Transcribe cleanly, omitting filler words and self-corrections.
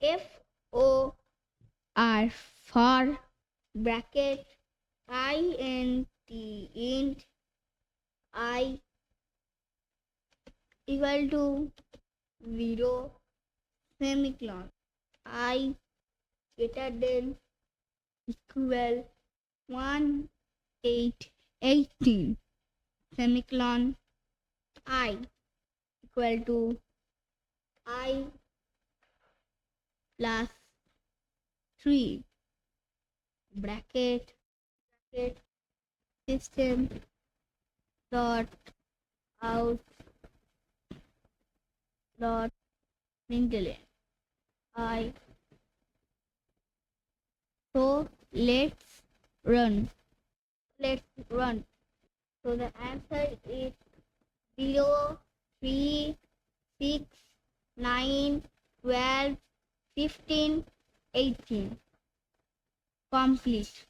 FOR for bracket int I equal to 0 semicolon I greater than equal 18 semicolon I equal to I plus 3 bracket system dot out dot println I. So run. Let's run. So the answer is 0, 3, 6, 9, 12, 15, 18. Complete.